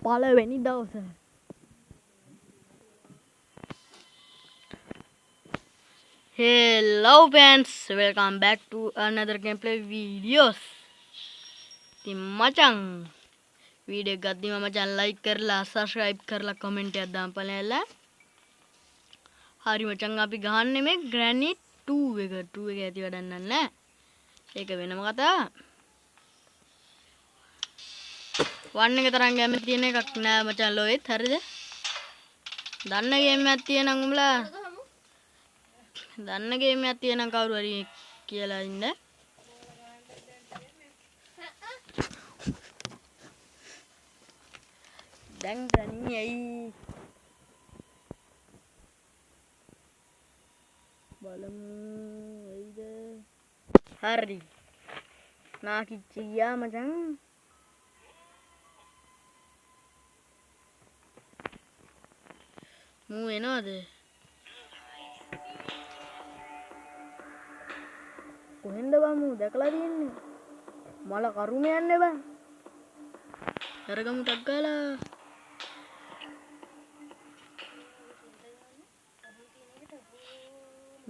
පළවෙනි දවස. Hello friends, welcome back to another gameplay videos. ඉතින් මචං වීඩියෝ එකක් ගත්තිම මචං like කරලා subscribe කරලා comment එකක් දාන්න. හරි මචං අපි ගහන්නේ මේ Granite 2 එක. 2 එක ඇති වැඩක් නැහැ. ඒක වෙනම කතාවක්. 1 එක තරම් ගැම්ම තියෙන එකක් නෑ මචං ලෝයෙත් හරිද? දන්න ගේම් එකක් තියෙනම් උඹලා දන්න ගේම් එකක් තියෙනම් කවුරු හරි කියලා ඉන්න. දැන් ගන්නේ ඇයි බලමු එයිද? හරි නාකිච්ච ගියා මචං. මූ එනවද? කොහෙන්ද බං මූ දැකලා තියෙන්නේ? මල කරුම යන්නේ බං. අරගමු ටක් ගාලා.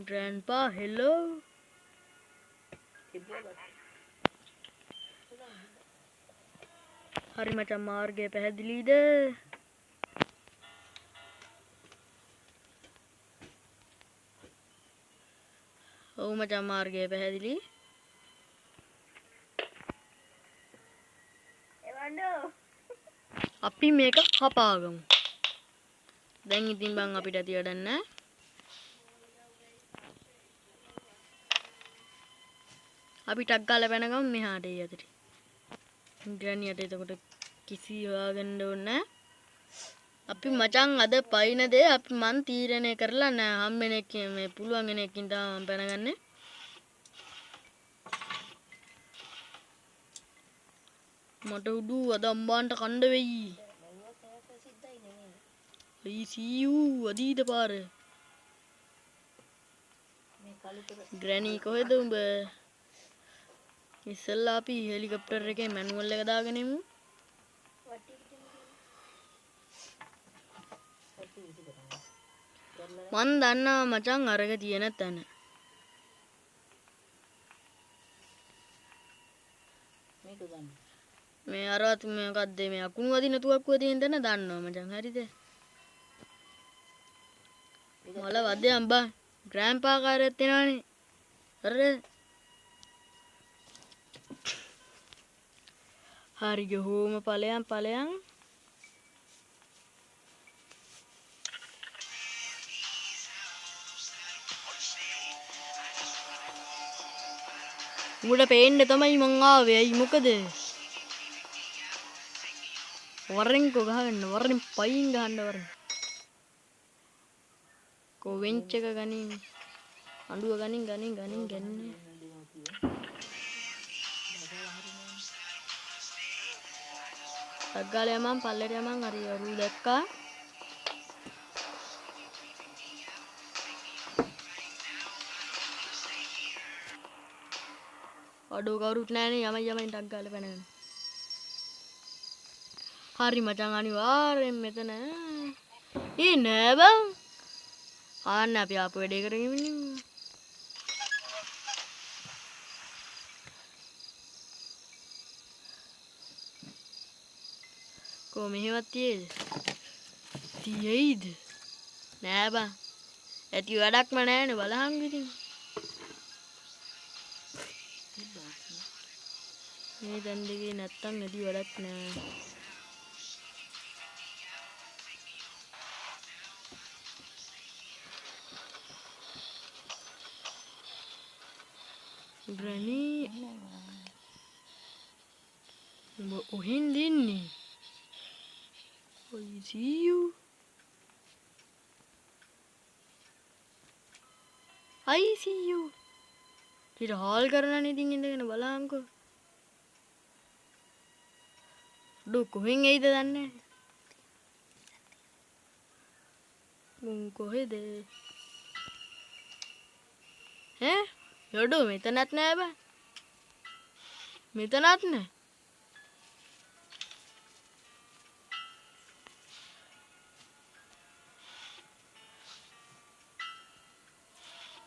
Grandpa, hello. හරි මචං මාර්ගය පැහැදිලිද? ඔව් මචං මාර්ගය පැහැදිලි. අපි මේක කපාගමු. දැන් ඉතින් බං අපිට ඇති වැඩක් නැහැ. අපි ටක් ගාලා පැනගමු මෙහාට ඒ අතට. ග්‍රැනියට එතකොට කිසි හොයාගන්න ඕනේ නැහැ. අපි මචං අද පයින් දේ අපි මන් තීරණය කරලා නැහැ. හම්බෙනෙක් මේ පුළුවන් කෙනෙක්කින් තමයි මම පැනගන්නේ. මට උඩු අද අම්බාන්ට කණ්ඩ වෙයි. I see you අදීද පාර. ග්‍රැනි කොහෙද උඹ? ඉස්සෙල්ලා අපි හෙලිකොප්ටර් එකේ මැනුවල් එක දාගෙන ඉමු. මන් දන්නවා මචං අරක තියෙන තැන. මේක ගන්න. මේ අරවත් මොකක්ද මේ අකුණු වදින තුවක්කුව තියෙන තැන දන්නවා මචං හරිද? මල වදේ අම්බා ග්‍රෑන්පා කාර්යයක් තියෙනවනේ. හරිද? හරි ගහෝම ඵලයන් උඹට පේන්න තමයි මං ආවේ. අයි මොකද? වරෙන් කො ගහන්න වරෙන් පයින් ගහන්න වරෙන්. කො වෙන්ච් එක ගනින්. අඬුව ගනින් ගන්නේ. අග්ගාලේ මං පල්ලෙට යමන් හරි අරු දැක්කා. අඩෝ කවුරුත් නැහනේ යමයි ටක් ගාලා පැනගෙන. හරි මචං අනිවාර්යෙන් මෙතන. නෑ බං. ආන්න අපි ආපු වැඩේ කරගෙන ඉන්නේ. කො මෙහෙවත් තියෙයිද? නෑ බං. ඇති වැඩක්ම නෑනේ බලහන් ඉතින්. මේ දැන් දෙකේ නැත්තම් ඇති වැඩක් නෑ. ග්‍රැනි උඹ ඔහෙන්ද ඉන්නේ? I see you. ඊට හාල් කරනනේ ඉතින් ඉඳගෙන බලහන්කෝ. ඩෝ කොහෙන් එයිද දන්නේ නැහැ. මුන් කොහෙද? යඩෝ මෙතනත් නෑ බං. මෙතනත් නෑ.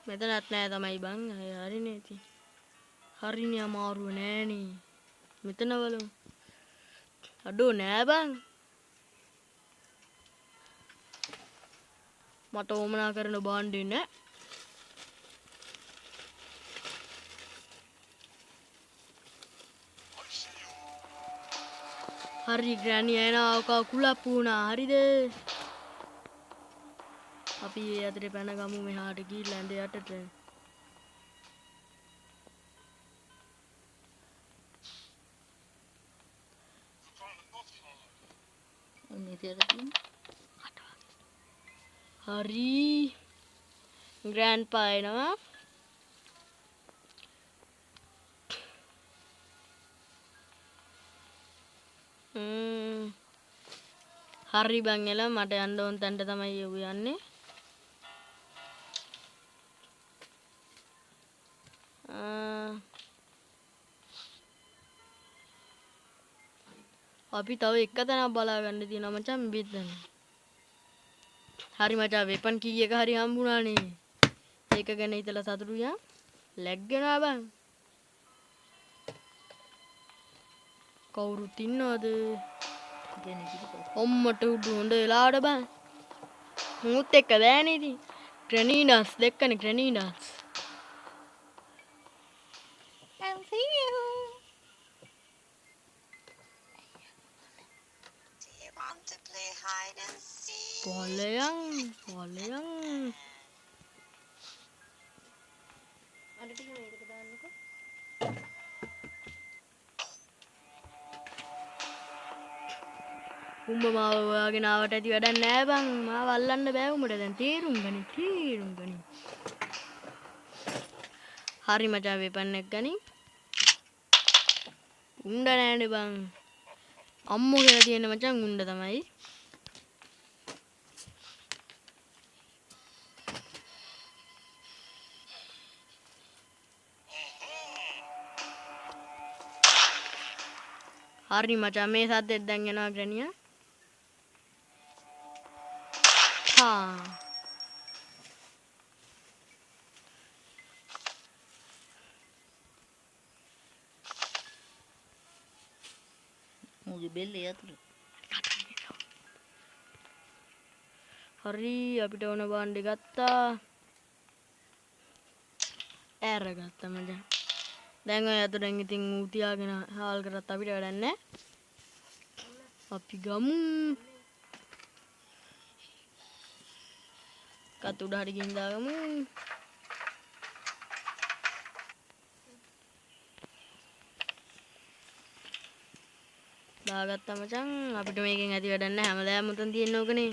මෙතනත් නෑ තමයි බං. හරිනේ ඉතින්. හරිනේ අමාරුව නෑනේ. මෙතන බලමු. අඩෝ නෑ බං. මට ඕමනා කරන බාණ්ඩේ නෑ. හරි ග්‍රෑනි එනවා කුලප්පු වුණා. හරිද? අපි ඒ අතරේ පැන ගමු මෙහාට ගිහිල්ලා ඇඳ යටට. හරි ග්‍රෑන්ඩ්පා එනවා. හරි බං එලා මට යන්න ඕන තැනට තමයි යෝ යන්නේ. අපි තව එක තැනක් බලා ගන්න තියෙනවා මචං මෙතන. හරි මචං වෙපන් කී එක හරි හම්බුණානේ. ඒක ගැන හිතලා සතුටුයි ආ. ලැග් වෙනවා බං. කවුරුත් ඉන්නවද? ඔම්මට උඩු හොඳ වෙලාවට බං. මුත් එක්ක බෑනේ ඉතින්. ග්‍රැනීඩාස් දැක්කනේ ග්‍රැනීඩාස්. I'll see you. Do you want to play hide and seek? පොලයන්. අර ටික මේකට දාන්නකෝ. උඹ මාව හොයාගෙන ආවට ඇති වැඩක් නෑ බං. මාව අල්ලන්න බෑ උඹට දැන් තීරුම් ගනි. හරි මචං වෙපන් එක ගනි. උණ්ඩ නෑනේ බං. අම්මෝ කියලා තියෙන මචං උණ්ඩ තමයි. හරි මචං මේ සද්දෙත් දැන් එනවා ග්‍රැනියා. මුගේ බෙල්ලේ යතුරු. හරි අපිට ඕන බාණ්ඩේ ගත්තා. ඇරගත්තා මචං. දැන් ඔය අතෙන් ඉතින් ඌ තියාගෙන හාල් කරත් අපිට වැඩක් නෑ. අපි ගමු. කත් උඩ හරි ගිහින් දාගමු. දාගත්තා මචං. අපිට මේකෙන් ඇති වැඩක් නෑ. හැමදාම උතන් තියෙන්න ඕකනේ.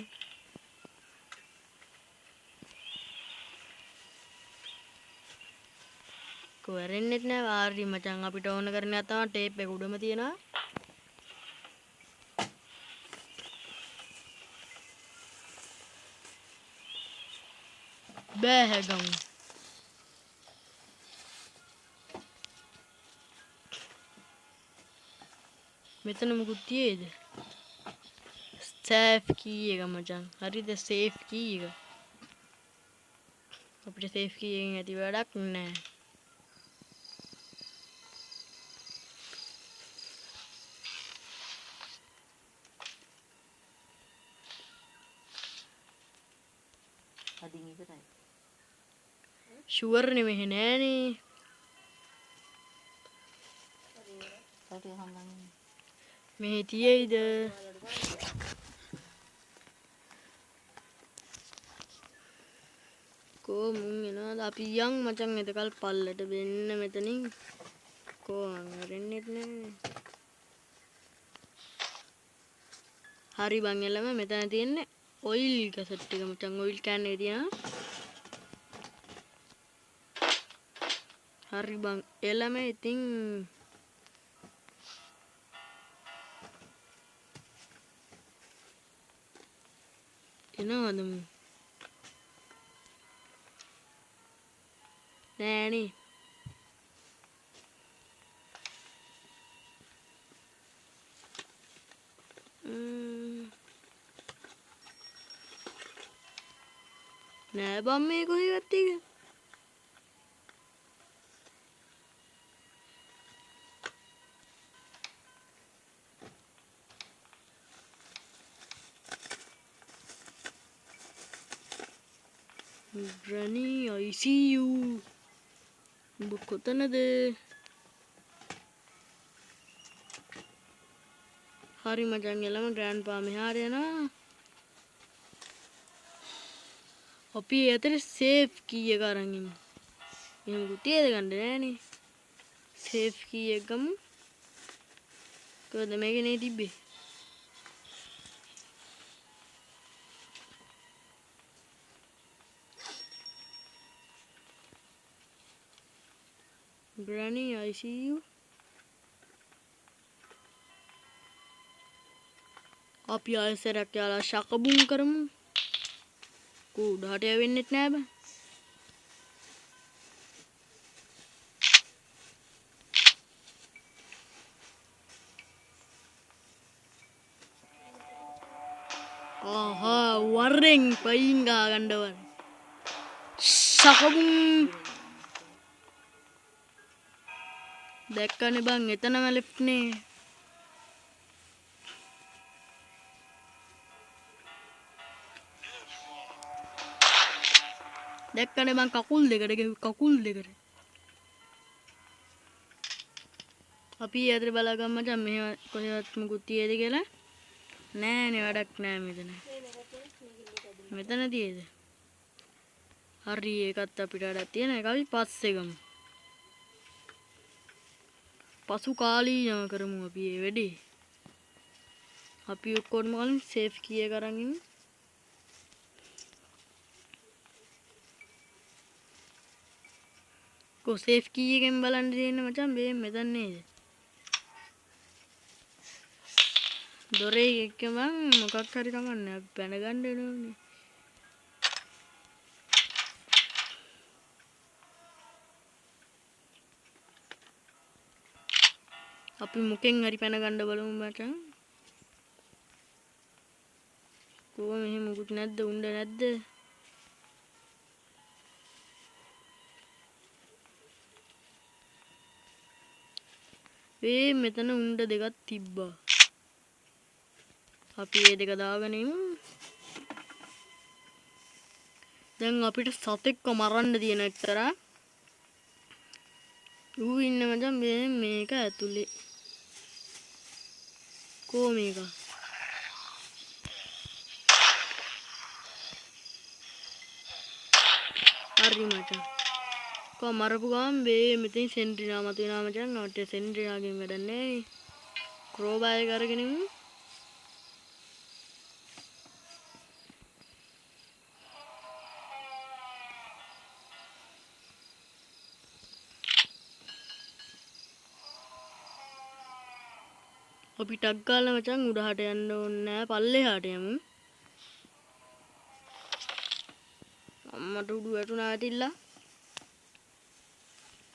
කොරෙන්නෙත් නෑ වාරි මචං. අපිට ඕන කරන එක තමයි ටේප් එක උඩම තියෙනවා. බෑ හැගමු. මෙතන මොකුත් තියේද? සේෆ් කී එක මචං. හරිද සේෆ් කී එක. අපිට සේෆ් කී එකෙන් ඇති වැඩක් නෑ. අදින් ඉවරයි. ෂුවර් නේ මෙහෙ නෑනේ. හරි හම්බන්නේ. මෙහෙ තියෙයිද? කෝ මුන් එනවාද? අපි යන් මචං එතකල් පල්ලට වෙන්න මෙතනින්. කෝ අරෙන්නෙත් නෑ. හරි බං එළම මෙතන තියෙන්නේ ඔයිල් කැසට් එක මචං. ඔයිල් කෑන් එක තියෙනවා. හරි බං එළම ඉතින් එනවද මු? නෑනේ. නෑ බම් මේ කොහෙවත් එක. Granny, I see you. උඹ කොතනද? හරි මචං එළම ග්‍රෑන්ඩ්පා මෙහාට යනවා. අපි ඇතර සේෆ් කී එක අරන් ඉමු. එහෙම කුටියද ගන්න නෑනේ. සේෆ් කී එක ගමු. කොහෙද මේකනේ තිබ්බේ? Granny, I see you. අපි ආයෙසරක් යාලා ශකබුම් කරමු. කුඩාට යවෙන්නෙත් නෑ බං. ආහා වරෙන් පයින් ගා ගන්නවල. ශකබුම් දැක්කනේ බං එතනම ලෙෆ්ට් නේ. දැක්කනේ මං කකුල් දෙකට කකුල් දෙකට. අපි ඇතර බලාගමු මචං මෙහෙ කොහෙවත් මුකුත් තියෙද කියලා. නෑනේ වැඩක් නෑ මෙතන. මෙතන තියෙද? හරි ඒකත් අපිට වැඩක් තියෙන එක අපි පස්සේ ගමු. පසු කාලීනව කරමු අපි මේ වැඩේ. අපි ඔක්කොම කලින් සේෆ් කී එක අරන් ඉමු. කො සේෆ් කී එකෙන් බලන්න තියෙන්නේ මචං මේ මෙතන නේද? දොරේ එක්කම මොකක් හරි කමන්නේ අපි පැන ගන්න ඕනේ. අපි මුකෙන් හරි පැන ගන්න බලමු මචං. කොහොම මෙහෙම මුකුත් නැද්ද උණ්ඩ නැද්ද? මෙතන උණ්ඩ දෙකක් තිබ්බා. අපි මේ දෙක දාගෙන ඉමු. දැන් අපිට සතෙක්ව මරන්න තියෙන එක්තරා. ඌ ඉන්නේ මචං මේක ඇතුලේ. කො මේක? හරි මචං. කො මරපු ගමන් මෙතෙන් සෙන්ට්‍රිනා මතුවෙනවා මචං. අපිට සෙන්ට්‍රිනාගෙන් වැඩක් නැහැ. ක්‍රෝබාර් එක අරගෙන ඉමු. අපි ටක් ගාලා මචං උඩහට යන්න ඕනේ නෑ පල්ලෙහාට යමු. අම්මට උඩු වැටුණා ඇතිල්ලා.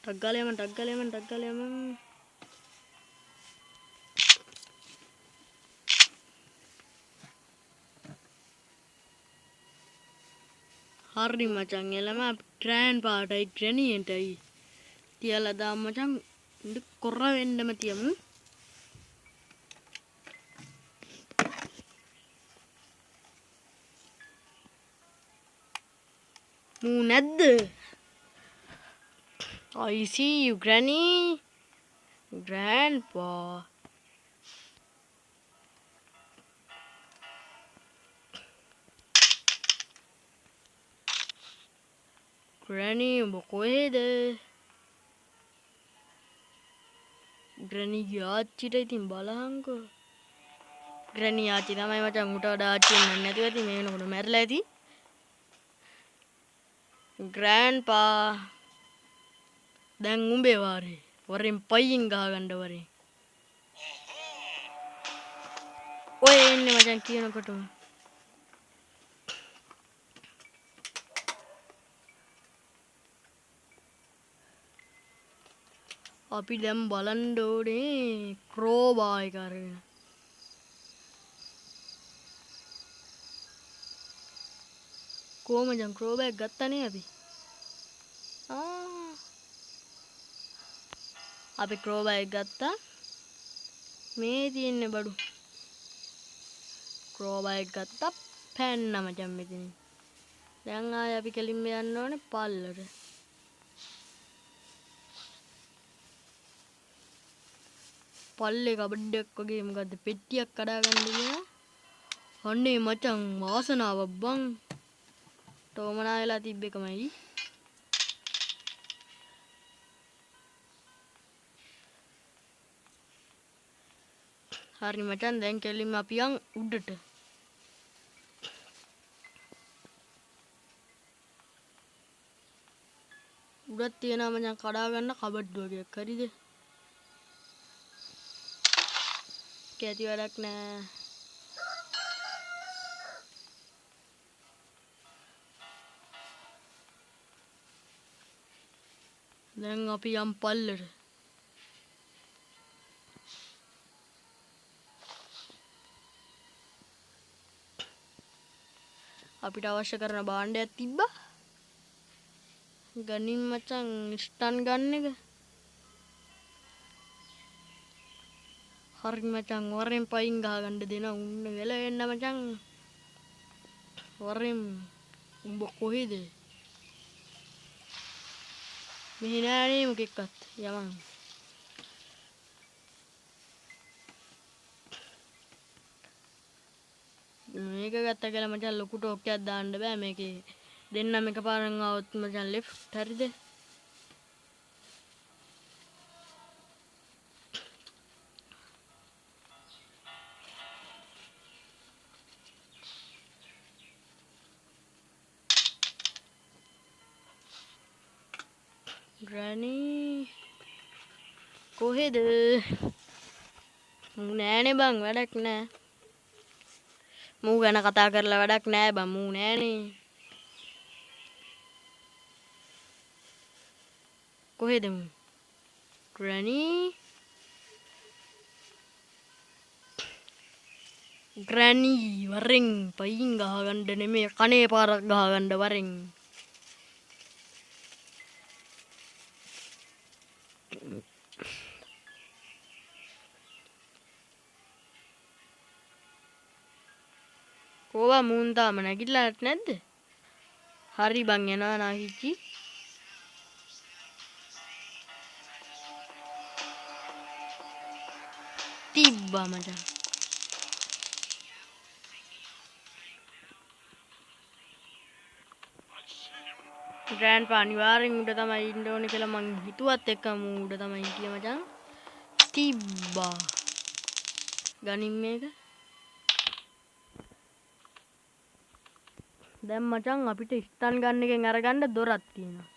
ටක් ගාලා යමු ටක් ගාලා යමු ටක් ගාලා යමු. හරි මචං එළම ග්‍රෑන්ඩ් පාටයි ග්‍රැනියන්ටයි තියලා දාමු මචං. ඉඳ කොර වෙන්නම තියමු. මූ නැද්ද? I see you Granny. Grandpa. Granny උඹ කොහෙද? Granny ආච්චිට ඉතින් බලහන්කෝ. Granny ආච්චි තමයි මචං උට වඩා ආච්චි වෙන්නේ නැතුව ඇති මේ වෙනකොට මැරිලා ඇති. Grandpa දැන් උඹේ වාරේ වරෙන් පයින් ගහ ගන්න වරේ. ඔය එන්නේ මචං කියනකොටම. අපි දැන් බලන්න ඕනේ ක්‍රෝබාර් එක අරගෙන. කොහමද ක්‍රෝබාර් එක ගත්තනේ අපි? අපි ක්‍රෝබාර් එක ගත්තා. මේ තියෙන්නේ බඩු. ක්‍රෝබාර් එක ගත්තා පැන්න මචං මෙතන. දැන් ආයෙ අපි කෙලින්ම යන්න ඕනේ පල්ලට. පල්ලේ කබඩයක් වගේ මොකද්ද පෙට්ටියක් කඩා ගන්න ගියා. අනේ මචං වාසනාවක් බං. තෝමනා වෙලා තිබ්බ එකමයි. හරි මචං දැන් කෙලින්ම අපි යන් උඩට. උඩත් තියෙනවා මචං කඩා ගන්න කබඩ් වගේක් හරිද? කැටි වැඩක් නෑ. දැන් අපි යම් පල්ලට. අපිට අවශ්‍ය කරන භාණ්ඩයක් තිබ්බා. ගනින් මචං ස්ටන් ගන්න එක. හරි මචං වරෙන් පයින් ගහ ගන්න දෙන උන්න වෙල වෙන්න මචං. වරෙන් උඹ කොහෙද? මෙහි නෑනේ මොකෙක්වත් යමන්. මේක ගත්ත කියලා මචං ලොකු ටෝක්කයක් දාන්න බෑ මේකේ. දෙන්නම එකපාරෙන් આવොත් මචං ලෙෆ්ට් හරිද? ග්‍රැනි කොහෙද? මූ නෑනේ බං වැඩක් නෑ. මූ ගැන කතා කරලා වැඩක් නෑ බං මූ නෑනේ. කොහෙද මූ? ග්‍රැනි ග්‍රැනි වරෙන් පයින් ගහ ගන්න නෙමෙයි කනේ පාරක් ගහ ගන්න වරෙන්. කොවා මූන් තාම නැගිටලාත් නැද්ද? හරි බං යනවා නාකිච්චි. තිබ්බා මචං. ග්‍රෑන්ඩ් පා අනිවාර්යෙන් උඩ තමයි ඉන්න ඕනේ කියලා මං හිතුවත් එක්කම උඩ තමයි හිටියේ මචං. තිබ්බා. ගනින් මේක. දැන් මචං අපිට ස්ටන් ගන්න එකෙන් අරගන්න දොරක් තියෙනවා.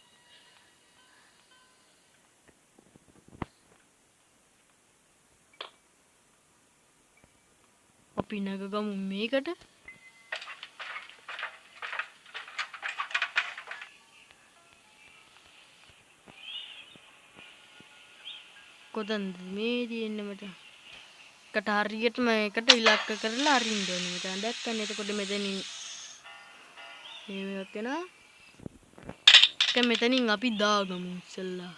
අපි නැගගමු මේකට. කොතනද මේ තියෙන්නේ මචං? එකට හරියටම එකට ඉලක්ක කරලා අරින්න ඕනේ මචං. දැක්කනේ එතකොට මෙතනින් මේක වෙනවා. දැන් මෙතනින් අපි දාගමු ඉස්සෙල්ලා.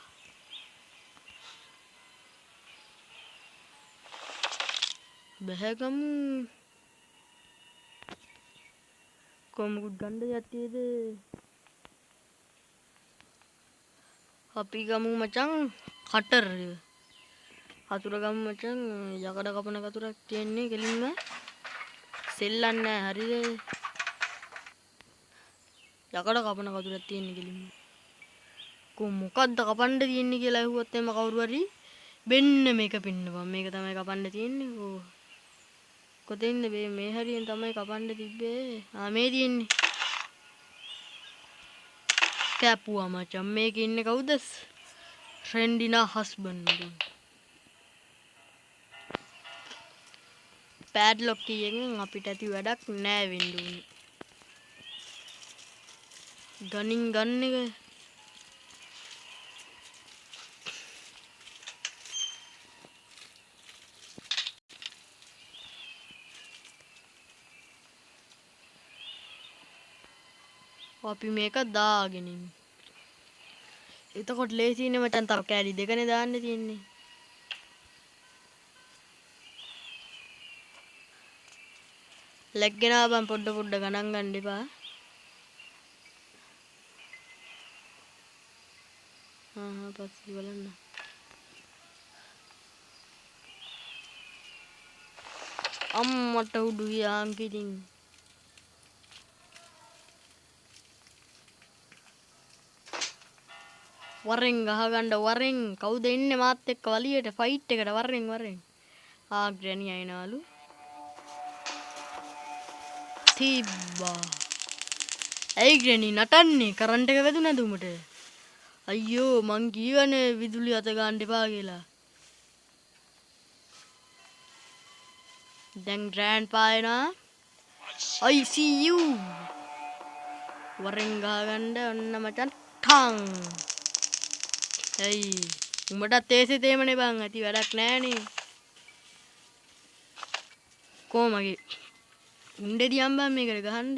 බහගමු. කොමුකුත් ගන්න දෙයක් තියෙද? අපි ගමු මචං කටර්. කතුර ගමු මචං. යකඩ කපන කතුරක් තියෙන්නේ කෙලින්ම. සෙල්ලන්නේ නැහැ හරිද? යකඩ කපන කතුරක් තියෙන්නේ කෙලින්ම. මොකද්ද කපන්න තියෙන්නේ කියලා ඇහුවොත් එම කවුරු හරි බෙන්න මේක පින්නපන්. මේක තමයි කපන්න තියෙන්නේ. ඕ කොතෙන්ද මේ හරියෙන් තමයි කපන්න තිබ්බේ. මේ තියෙන්නේ. කැපුවා මචං. මේකේ ඉන්නේ කවුද? ෆ්‍රෙන්ඩිනා හස්බන්ඩ් මචං. පැඩ්ලොක් කීයෙන් අපිට ඇති වැඩක් නෑ වෙන්න උනේ. ගනින් ගන්න එක. අපි මේක දාගෙන ඉමු. එතකොට ලේසියිනේ මචං. තව කෑලි දෙකනේ දාන්න තියෙන්නේ. ලැග් ගෙනාවා බං පොඩ ගණන් ගන්න එපා. පස්සේ බලන්න. අම්මට උඩු ගියාන් කිරින්. වරෙන් ගහගන්න වරෙන් කවුද ඉන්නේ මාත් එක්ක වලියට ෆයිට් එකට වරෙන්. ග්‍රැනි අයනවලු. තිබ්බා. ඇයි ග්‍රැනි නටන්නේ? කරන්ට් එක වැදුනද උඹට? අයියෝ මං කීවනේ විදුලි අත ගන්න එපා කියලා. දැන් ග්‍රෑන්ඩ්පා එනවා. I see you. වරෙන් ගහගන්න ඔන්න මචං ටං. ඇයි උඹටත් තේසෙ තේමනේ බං ඇති වැඩක් නෑනේ. කොමගේ උණ්ඩේ දියම් බං මේකට ගහන්න.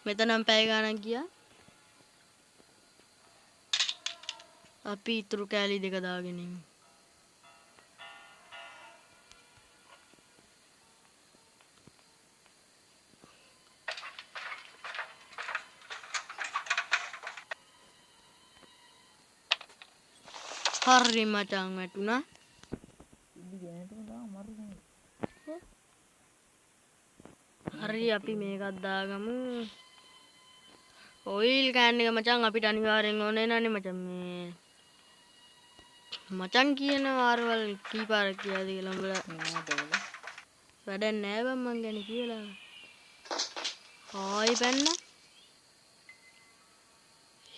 මෙතනම් පැය ගානක් ගියා. අපි ඉතුරු කෑලි දෙක දාගෙන ඉමු. හරි මචං වැටුණා. හරි අපි මේකත් දාගමු. ඔයිල් කෑන් එක මචං අපිට අනිවාර්යෙන් ඕනේ නනේ මචං. මේ මචං කියන වාරවල් කීපාරක් කියලාද කියලා උඹලා වැඩක් නෑ බං මං ගැන කියලා. ආයි පැන්න.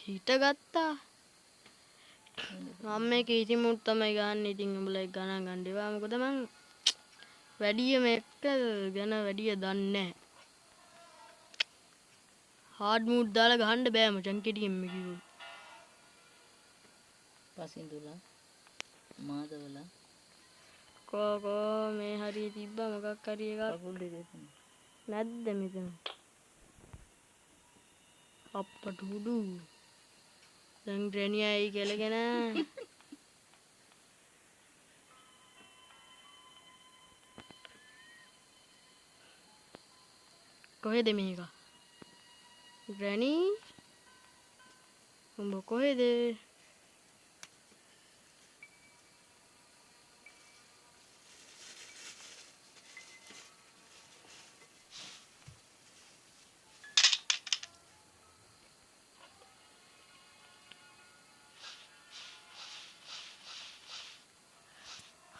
හිටගත්තා. මම මේක ඉතිමුත් තමයි ගන්න. ඉතින් උඹලා ඒක ගණන් ගන්න එපා. මොකද මං වැඩිය මේක ගැන වැඩිය දන්නේ නැහැ. හાર્ඩ් මූඩ් දාලා ගහන්න බෑ මචං කෙටියෙන් මේ කිව්වොත්. පසින්දුලා මාදවලා කෝ මේ හරිය තිබ්බා මොකක් හරි එකක් කකුල් දෙක නැද්ද මෙතන? අප්පට උඩු. දැන් ග්‍රැනියයි කියලාගෙන කොහෙද මේක? ග්‍රැනි උඹ කොහෙද?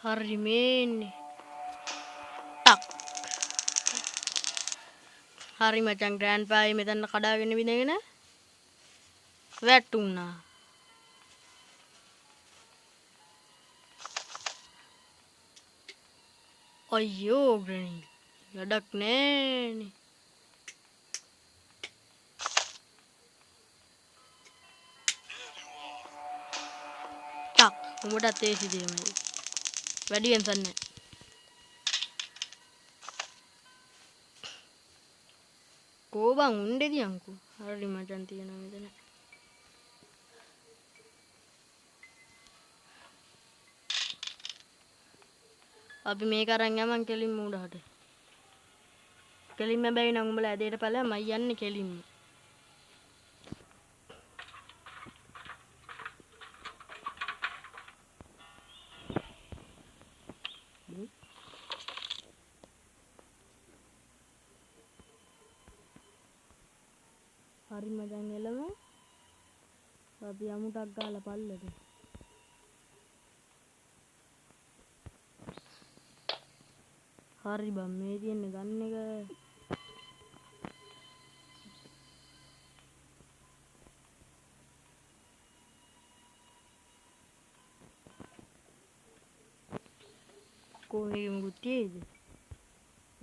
හරි මේන්නේ. ටක්. හරි මචං ග්‍රෑන්ඩ්පායි මෙතන කඩාගෙන විදගෙන වැටුණා. අයියෝ ග්‍රැනි ලඩක් නෑනේ. ටක් උඹටත් ඒ සිදේමයි. වැඩියෙන් සන්නේ. කෝබන් උණ්ඩේදී අංකු. හරි මචං තියෙනවා මෙතන. අපි මේක අරන් යමන් කෙලින්ම උඩට. කෙලින්ම බැයි නම් උඹලා ඇදේට ඵලයක් මයි යන්නේ කෙලින්ම. හරි මචං එළම අපි යමුටක් ගාලා පල්ලට. හරි බම් මේ තියෙන්නේ ගන්න එක. කොහේ මුකුත් තියෙයිද?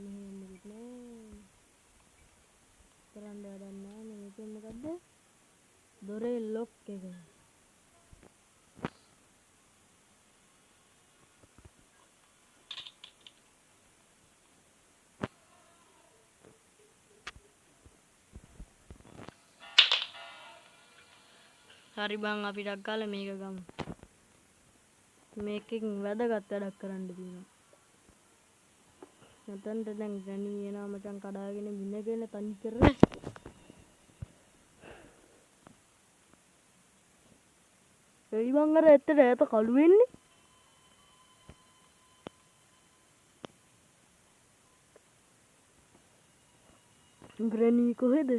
මෙහෙම මුකුත් නෑ. කරන්න වැඩක් නෑ. මේකෙන් මොකද්ද? දොරේ ලොක් එක. හරි බං අපි ටක් ගාලා මේක ගමු. මේකෙන් වැදගත් වැඩක් කරන්න තියෙනවා. නැතන්ට දැන් ග්‍රැනි එනවා මචං කඩාගෙන විනගෙන තනි කර. ඇයි බං අර ඇත්තට ඈත කළු වෙන්නේ? ග්‍රැනී කොහෙද?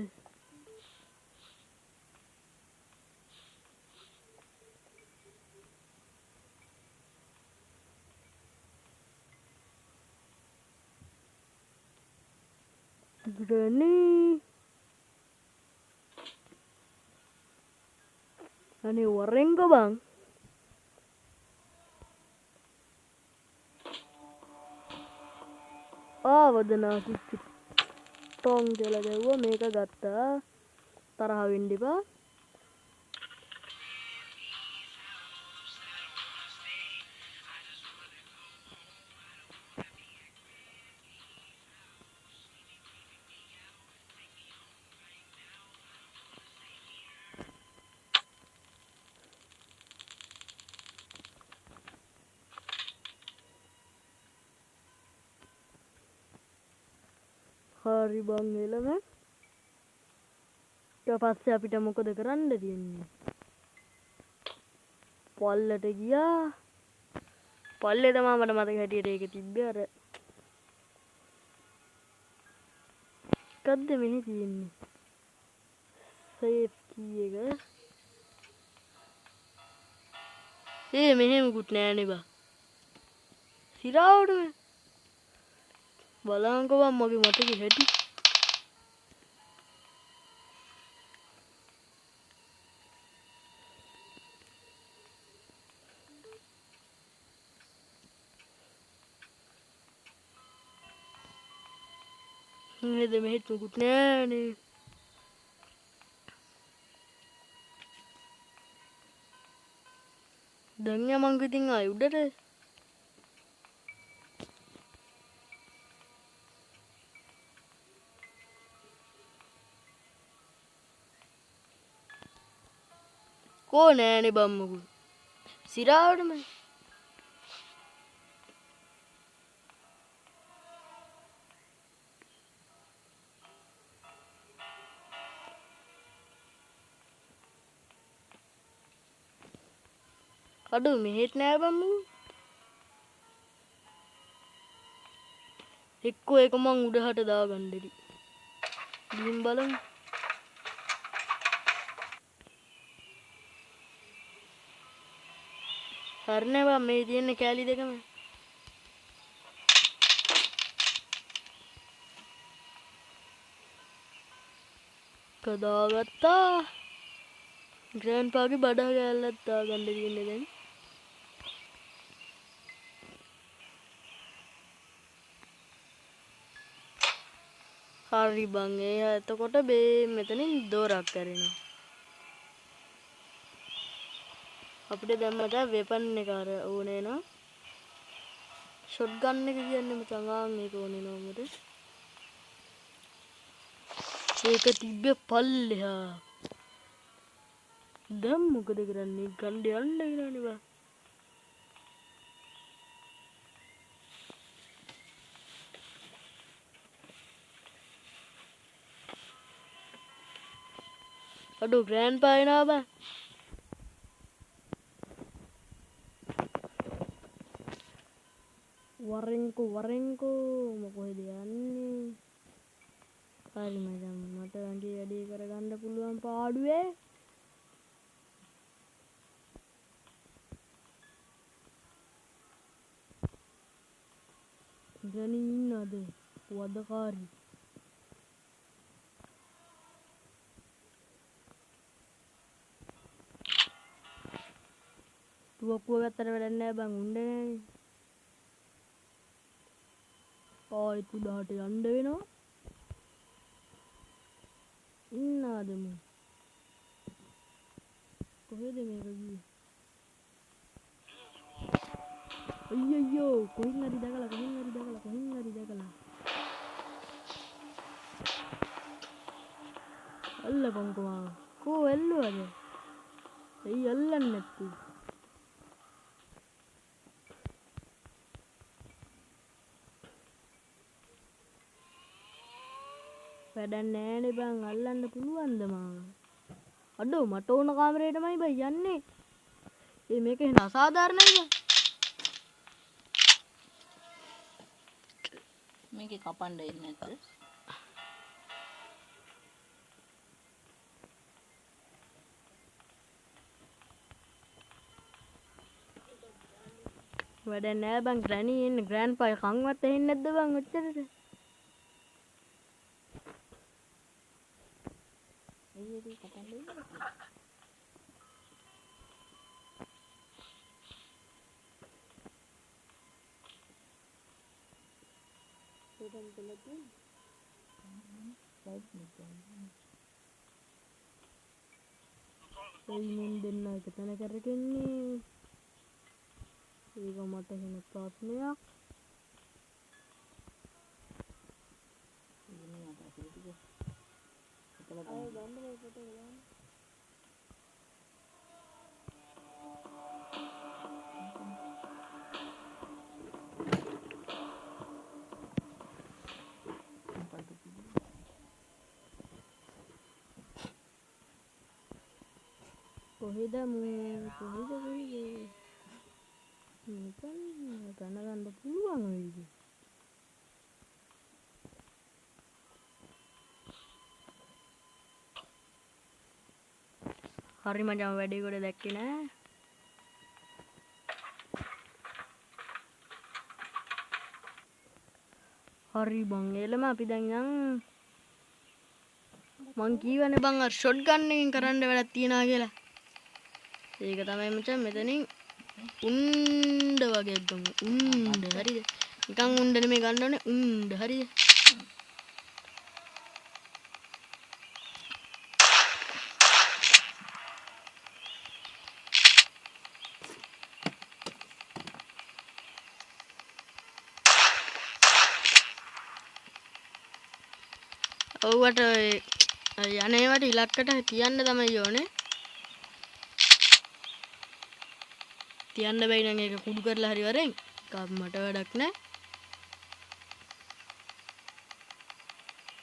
ග්‍රැනී අනේ වරෙන්ග බං. ආවද නාකිච්චි ටොං කියලා ගැව්වා මේක ගත්තා. තරහ වෙන්න එපා. හරි බං එළම. ඊට පස්සේ අපිට මොකද කරන්න තියෙන්නේ? පල්ලට ගියා. පල්ලේ තමයි මට මතක හැටියට ඒක තිබ්බේ අර. මොකද්ද මෙහි තියෙන්නේ? සේෆ් කී එක. මෙහෙම මුකුත් නෑනේ බං. සිරාවටම බලංකෝ බං මගේ මතකෙ හැටි. නේද මෙහෙත් මුකුත් නෑනේ. දැන් යමං ඉතින් ආයි උඩට. කෝ නෑනේ බං මුකුත්. සිරාවටම අඩෝ මෙහෙත් නෑ බං මුකුත්. එක්කෝ ඒක මං උඩහට දාගන්නදි. ගිහින් බලමු. හරිනේ බං මේ තියෙන්නේ කෑලි දෙකම. කදාගත්තා. ග්‍රෑන්ඩ්පාගේ බඩ කෑල්ලක් දාගන්න තියෙන්නේ දැන්. හරි බං එතකොට මෙතනින් දොරක් කරනවා. අපිට දැන් මට වෙපන් එක අර ඕනේ නෝ. ෂොට් ගන් එක කියන්නේ මචං මේක ඕනේ නෝ මට. ඒක තිබ්බේ පල්ලෙහා. දැන් මොකද කරන්නේ? ගන්න යන්න වෙනවනේ බං. අඩෝ ග්‍රෑන්ඩ්පා එනවා බං. වරෙන්කෝ මොකද යන්නේ? හරි මචං මට අංගේ වැඩේ කරගන්න පුළුවන් පාඩුවේ. ග්‍රැනී ඉන්නවද? වදකාරී. තුවක්කුව ගත්තට වැඩක් නෑ බං උණ්ඩේ නෑනේ. ආයෙත් උඩහට යන්න වෙනවා. ඉන්නවද මු? කොහෙද මේක ගියේ? අයියෝ කොහෙන් හරි දැකලා. අල්ලපන්කෝ මාව. කෝ ඇල්ලුවද? ඇයි අල්ලන්නේ නැත්තේ? වැඩක් නෑනේ බං අල්ලන්න පුළුවන්ද මාව? අඩෝ මට ඕන කාමරේටමයි බං යන්නේ. මේක එහෙන අසාධාරණයි බං. මේකේ කපන්න එන්නේ නැද්ද? වැඩක් නෑ බං ග්‍රැනි ඉන්නේ ග්‍රෑන්ඩ් පා කන්වත් ඇහෙන්නේ නැද්ද බං ඔච්චරද? ඇයි ඒක කපන්න එන්නේ නැත්තේ? එයින් දෙන්න එක තැන කරගෙන්නේ. ඒක මට හින ප්‍රශ්නයක්. ඉන්නේ මට අසල ටික. හිතලා බලන්න. කොහෙද කොහෙද නිකන් ගණන් පුළුවන් වෙයිද? හරි මචං වැඩේ කොට දැක්කේ නෑ. හරි බං එළම අපි දැන් යන් මං කීවනේ බං අර ෂොට් ගන් එකෙන් කරන්න වැඩක් තියනවා කියලා. ඒක තමයි මචං මෙතනින් උණ්ඩ වගේ ගමු. උණ්ඩ හරිද? නිකන් උණ්ඩ නෙමෙයි ගන්න ඕනේ උණ්ඩ හරිද? ඔව්වට යන්නේවට ඉලක්කට තියන්න තමයි ඕනේ. තියන්න බැයි නම් ඒක කුඩු කරලා හරි වරෙන්. ඒක මට වැඩක් නෑ.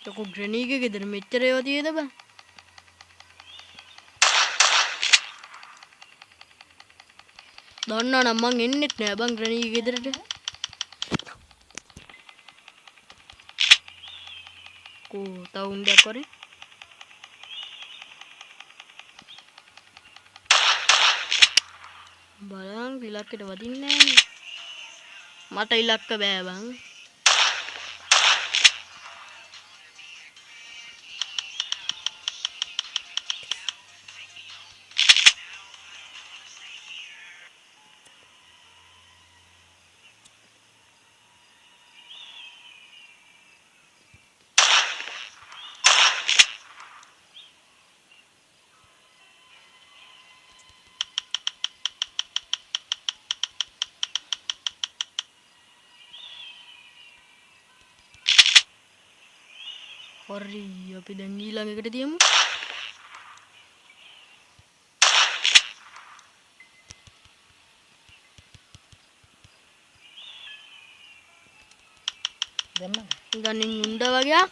ඒක ග්‍රැනීගේ ගෙදර මෙච්චර ඒවා තියෙද බං? දන්නවනම් මං එන්නෙත් නෑ බං ග්‍රැනීගේ ගෙදරට. කෝ තව උණ්ඩයක් කරේ. බලන් ඉලක්කයට වදින්නේ නෑනේ. මට ඉලක්ක බෑ බං. හරි අපි දැන් ඊළඟ එකට තියමු. දැම්මද? ගන්නින් උණ්ඩ වගේ.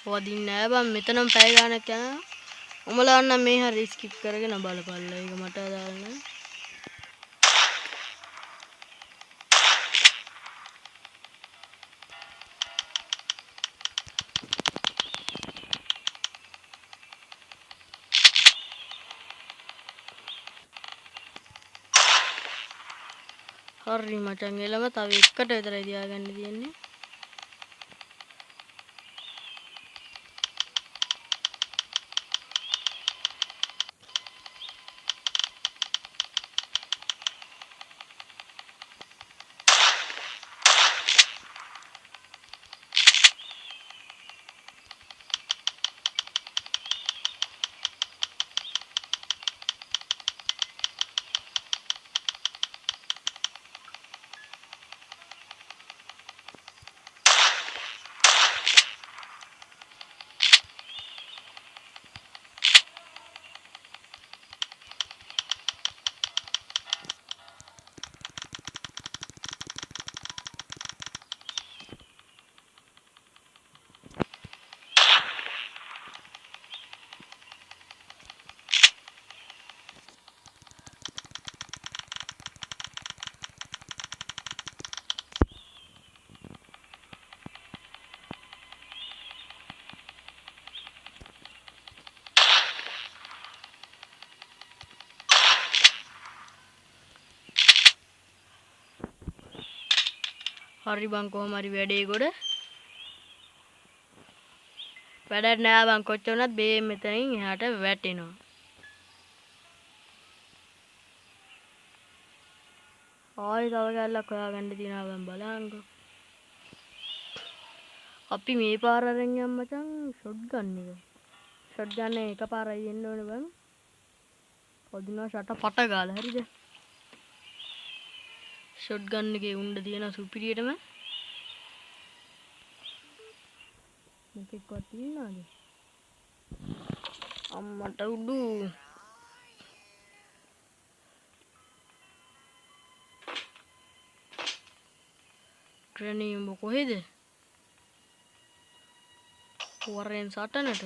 වදින්නේ නෑ බං මෙතනම පැය ගානක් යනවා. උඹලා නම් මේ හරි ස්කිප් කරගෙන බලපල්ලා. ඒක මට අදාළ නෑ. හරි මචං එළම තව එකට විතරයි තියාගන්න තියෙන්නේ. හරි බං කොහොම හරි වැඩේ ගොඩ. වැඩක් නෑ බං කොච්චර වුණත් බේ මෙතනින් එහාට වැටෙනවා. ආයෙ තව කැල්ලක් හොයාගන්න තියෙනවා බං බලන්නකෝ. අපි මේ පාර අරන් යමු මචං ෂොට් ගන්න එක. ෂොට් ගන්න එකපාරයි එන්න ඕනේ බං. පොදිනවා ෂට පට ගාලා හරිද? ෂොට් ගන්න එකේ උණ්ඩ තියෙන සුපිරියටම මොකෙක්වත් ඉන්නවද? අම්මට උඩු ග්‍රැනි උඹ කොහෙද? වරෙන් සටනට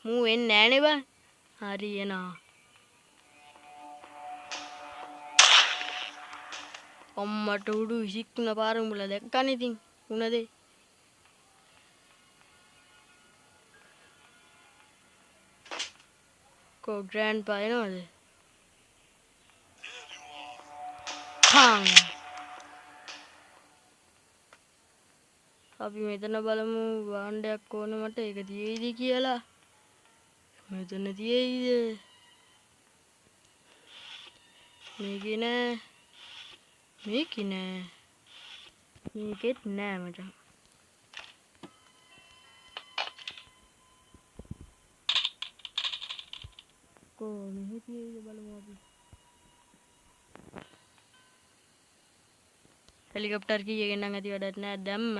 මූ එන්නේ නෑනේ බං. හරි එනවා. අම්මට උඩු ඉසික්ුණ පාර උඹලා දැක්කනේ ඉතින් උනදේ. කො ග්‍රෑන්ඩ් පා එනවද? පං. අපි මෙතන බලමු භාණ්ඩයක් ඕන මට ඒක තියෙයිද කියලා. මෙතන තියෙයිද? මේකේ නෑ. මේකේ නෑ. මේකෙත් නෑ මචං. කො මෙහෙ තියෙයිද බලමු අපි. හෙලිකොප්ටර් කීයකින් නම් ඇති වැඩක් නෑ දැම්ම.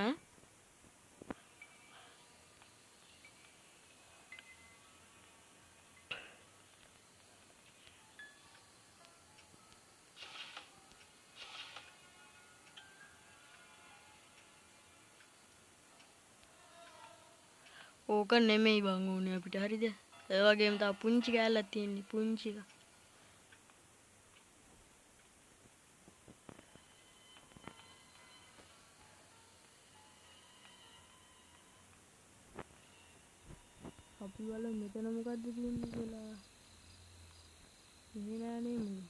ඕක නෙමෙයි බං ඕනේ අපිට හරිද? ඒ වගේම තව පුංචි කෑල්ලක් තියෙන්නේ පුංචි එක. අපි බලමු මෙතන මොකද්ද තියෙන්නේ කියලා. මෙහෙ නෑනේ මූ.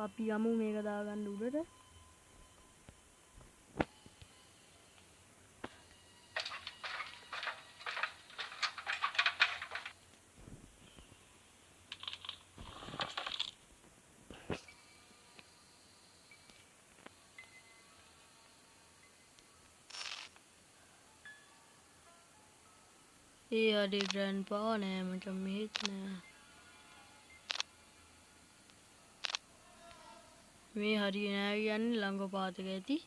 අපි යමු මේක දාගන්න උඩට. ඒ අඩේ ග්‍රෑන්ඩ් පා නෑ මචං මෙහෙත් නෑ. මේ හරිය නෑ කියන්නේ ළඟ පාතක ඇති.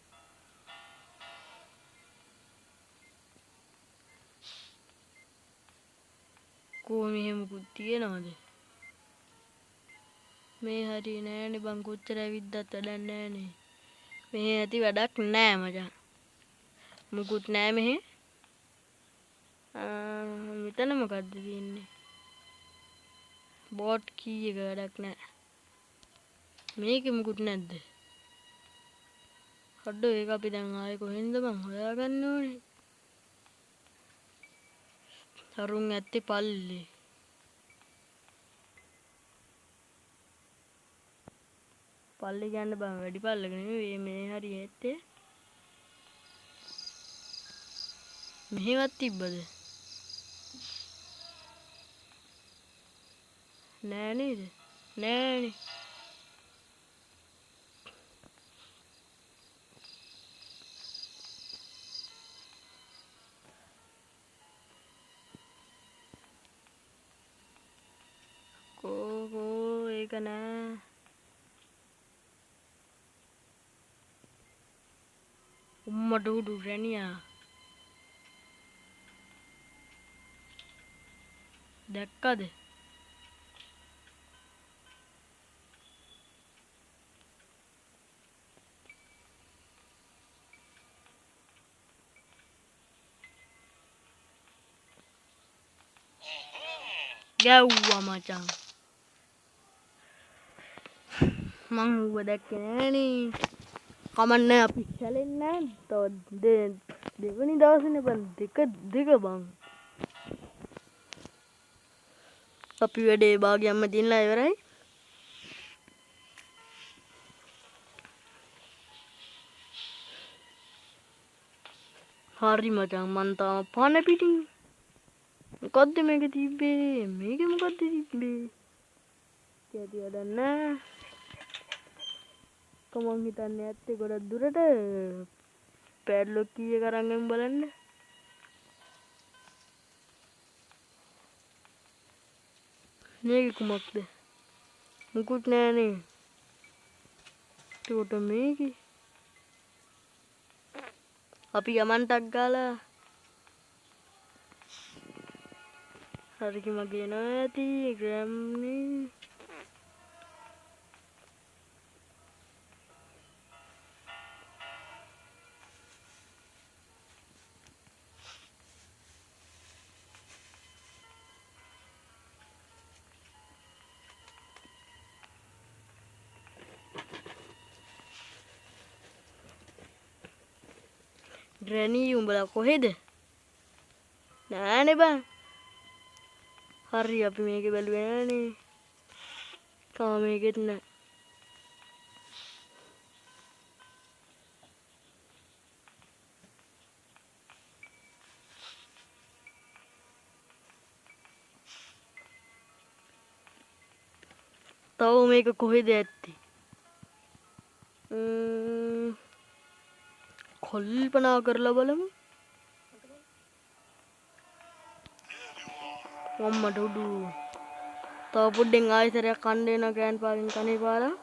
කෝ මෙහෙ මුකුත් තියනවද? මේ හරිය නෑනේ බං කොච්චර ඇවිද්දත් වැඩක් නෑනේ. මෙහෙ ඇති වැඩක් නෑ මචං. මුකුත් නෑ මෙහෙ. මෙතන මොකද්ද තියෙන්නේ? බෝට් කී එක වැඩක් නෑ. මේකෙ මුකුත් නැද්ද? හඩෝ ඒක අපි දැන් ආයේ කොහෙන්ද බං හොයාගන්න ඕනේ. තරුන් ඇත්තේ පල්ලේ. පල්ලේ යන්න බං වැඩි පල්ලක නෙමෙයි මේ හරි ඇත්තේ. මෙහෙවත් තිබ්බද? නෑ නේද? නෑනේ. කෝ ඒක නෑ. උම්මට උඩු රැණියා. දැක්කද? ගැව්වා මචං. මං ඌව දැක්කේ නෑනේ. කමන්නේ අපි සැලෙන්නේ නෑ. තව දෙවෙනි දවසනේ බං දෙක බං. අපි වැඩේ භාගයක්ම දිනලා ඉවරයි. හරි මචං මං තාම පන පිටින්. මොකද්ද මේක තිබ්බේ? මේක මොකද්ද තිබ්බේ? කැටි වැඩක් නෑ. කොමන් හිතන්නේ ඇත්තේ ගොඩක් දුරට පැඩ්ලොක් කීයක අරන් බලන්න. මේක කුමක්ද? මුකුත් නෑනේ. ඒකට මේකේ අපි යමන්ටක් ගාලා හරික මගේ නෑ ඇති ග්‍රෑම්නේ. ග්‍රැනී උඹලා කොහෙද? නෑනේ බං. හරි අපි මේක බැලුවේ නෑනේ. තාම මේකෙත් නෑ. තව මේක කොහෙද ඇත්තේ? කල්පනා කරලා බලමු. අම්මට උඩු. තව පොඩ්ඩෙන් ආයෙසරයක් කන්න එනවා ග්‍රෑන්ඩ් පාගෙන් කනේ පාරා.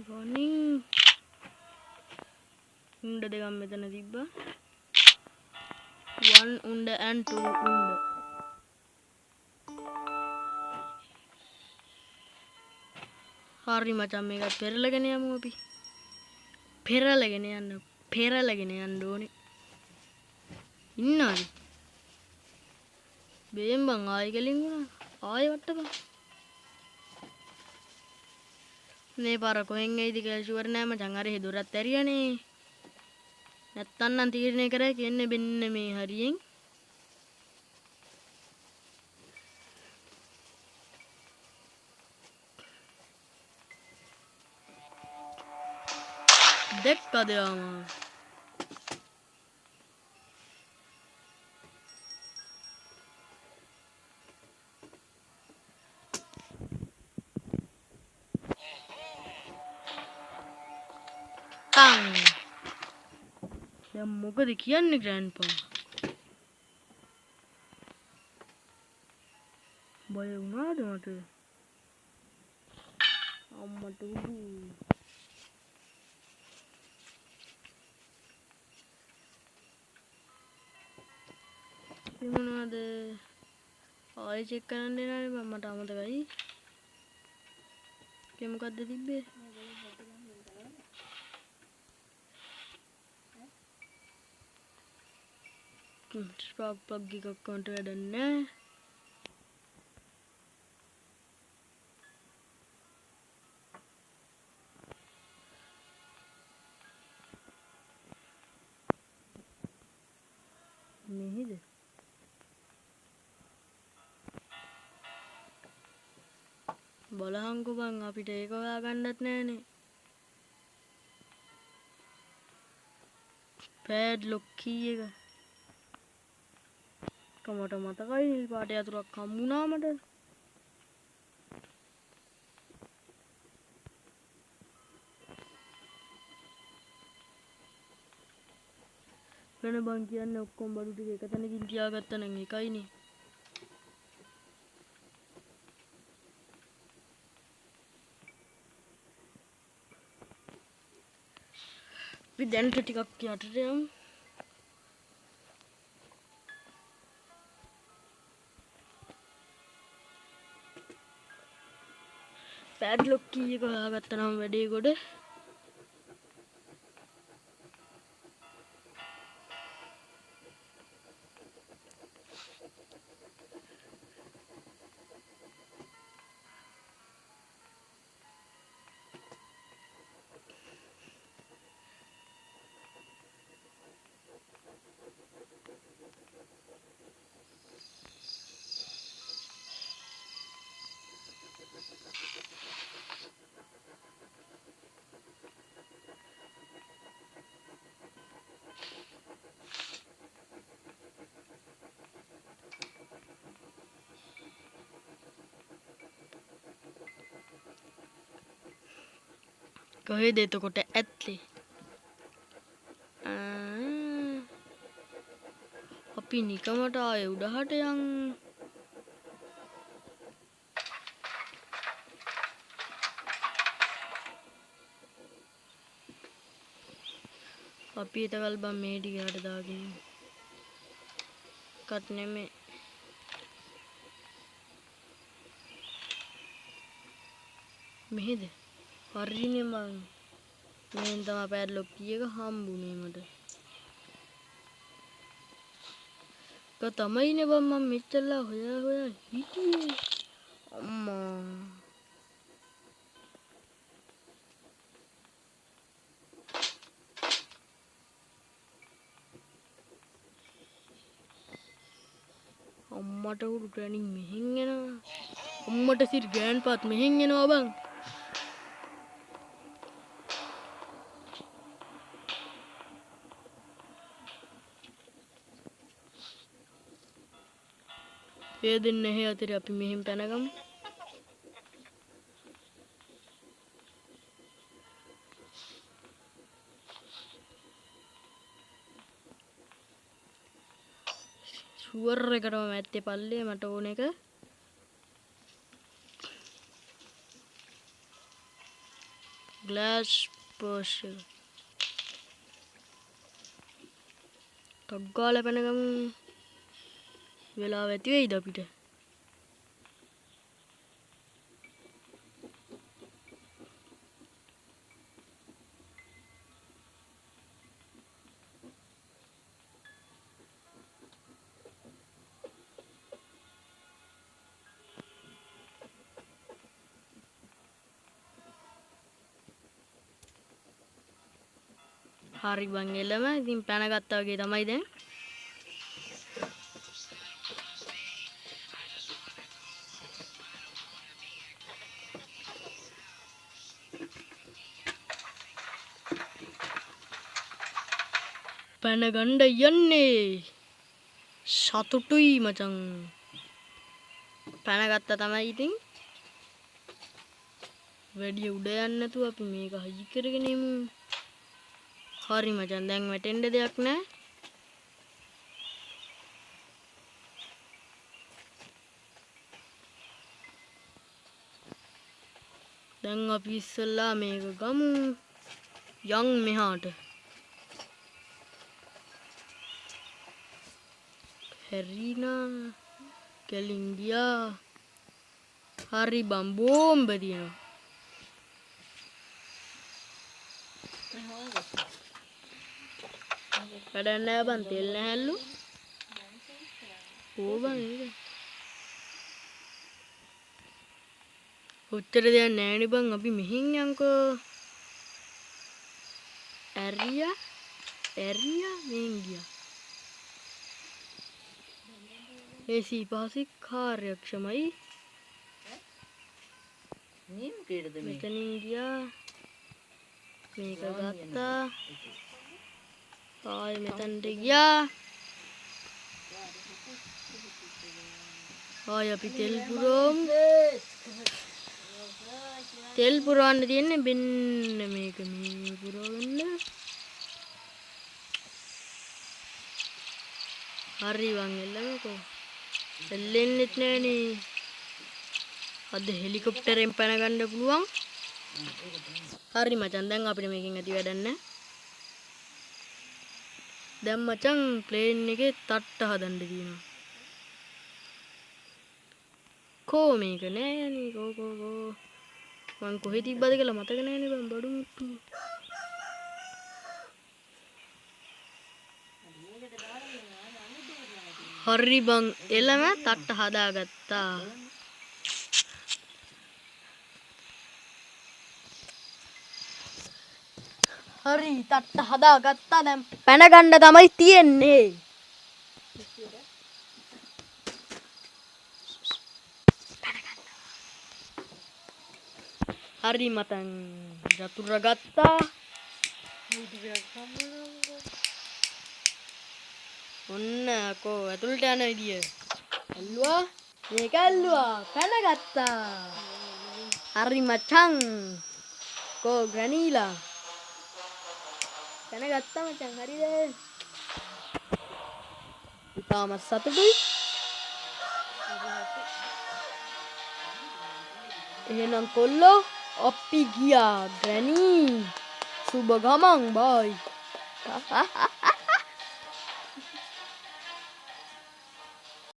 ගොනින් උණ්ඩ දෙකක් මෙතන තිබ්බා. 1 උණ්ඩ and 2 උණ්ඩ. හරි මචං මේකත් පෙරලගෙන යමු අපි. පෙරලගෙන යන්න ඕනේ. ඉන්නවද? බේම් බං ආයෙ ගලින් වුණා. ආයෙ වට්ටපන්. මේ පාර කොහෙන් එයිද කියලා ෂුවර් නෑ මචං. අර හෙදොරත් ඇරියානේ. නැත්තම් නම් තීරණය කරා කියන්නේ මෙන්න මේ හරියෙන්. දෙක්කද යාම. දැන් මොකද කියන්නේ ග්‍රෑන්ඩ්පා? බය වුණාද මට? අම්මට උඩු. මොනවද? ආයෙ චෙක් කරන්න දෙනානේ මම මට අමතකයි. ඒක මොකද්ද තිබ්බේ? ස්පාර්ක් ප්ලග් එකක් කොන්ට වැඩක් නෑ. මෙහෙද? බලහන්කෝ බං අපිට ඒක හොයාගන්නත් නෑනේ. පැඩ්ලොක් කී එක. කමට මතකයි නිල් පාට යතුරක් හම්බුණා මට. වෙන බං කියන්නේ ඔක්කොම බඩු ටික එක තැනකින් තියාගත්තා නම් එකයිනේ. අපි දැනට ටිකක් යටට යමු. පැඩ්ලොක් කී එක හොයාගත්තා නම් වැඩේ ගොඩ. කොහෙද එතකොට ඇත්තේ? අපි නිකමට ආයේ උඩහට යන්. අපි එතකල් බම් මේ ටික යට දාගෙන කත් නෙමෙයි. මෙහෙද? හරිනේ මං. මෙහෙන් තමයි පැඩ්ලොක් කී එක හම්බුනේ මට. තමයිනේ බම් මම මෙච්චරලා හොයා හිටියේ. අම්මා. අම්මට උඩු ග්‍රෑනින් මෙහෙන් එනවා. අම්මට සිර් ග්‍රෑන්ඩ්පාත් මෙහෙන් එනවා බං. ඒ දෙන්න එහෙ අතරේ අපි මෙහෙන් පැනගමු. ෂුවර් එකටම මැත්තේ පල්ලේ මට ඕන එක. ග්ලාස් පර්ස් එක. ටග්ගාල පැනගමු. වෙලාව ඇති වෙයිද අපිට? හරි බං එළම. ඉතින් පැනගත්තා වගේ තමයි දැන්. පැනගන්න යන්නේ. සතුටුයි මචං. පැනගත්තා තමයි ඉතින්. වැඩි උඩ යන්න නැතුව අපි මේක හයි කරගෙන යමු. හරි මචං දැන් වැටෙන්න දෙයක් නැහැ. දැන් අපි ඉස්සෙල්ලා මේක ගමු. යන් මෙහාට. හැරිනා කෙලින් ගියා. හරි බම් බෝම්බ දිනවා. වැඩක් නෑ බං තෙල් නැහැලු. ඕ බං ඒක. උත්තර දෙයක් නෑනේ බං අපි මෙහෙන් යන්කෝ. ඇරියා මෙන් ගියා. ඒ සීපාසි කාර්යක්ෂමයි. නීම් කීයටද මේ? මෙතනින් ගියා. මේක ගත්තා. ආයෙ මෙතනට ගියා. ආයෙ අපි තෙල් පුරවමු. තෙල් පුරවන්න තියෙන්නේ මෙන්න මේක මේ පුරවන්න. හරි වං එල්ලමකෝ. එල්ලෙන්නෙත් නෑනේ. අද හෙලිකොප්ටරෙන් පැන ගන්න පුළුවන්. හරි මචං දැන් අපිට මේකෙන් ඇති වැඩක් නෑ. දැන් මචං ප්ලේන් එකේ තට්ට හදන්න තියෙනවා. කෝ මේක නෑනේ කෝ මං කොහෙ තිබ්බද කියලා මතක නෑනේ බං බඩු මුට්ටු. හරි බං එළම තට්ට හදාගත්තා. හරි තට්ට හදාගත්තා දැන් පැන ගන්න තමයි තියෙන්නේ. හරි මතන් යතුර ගත්තා. ඔන්න කෝ ඇතුළට යන විදිය. ඇල්ලුවා. මේක ඇල්ලුවා. පැනගත්තා. හරි මචං. කෝ ග්‍රැනීලා. පැනගත්තා මචං හරිද? ඉතාම සතුටුයි. එහෙනම් කොල්ලෝ අපි ගියා ග්‍රැනී. සුබ ගමන් බයි.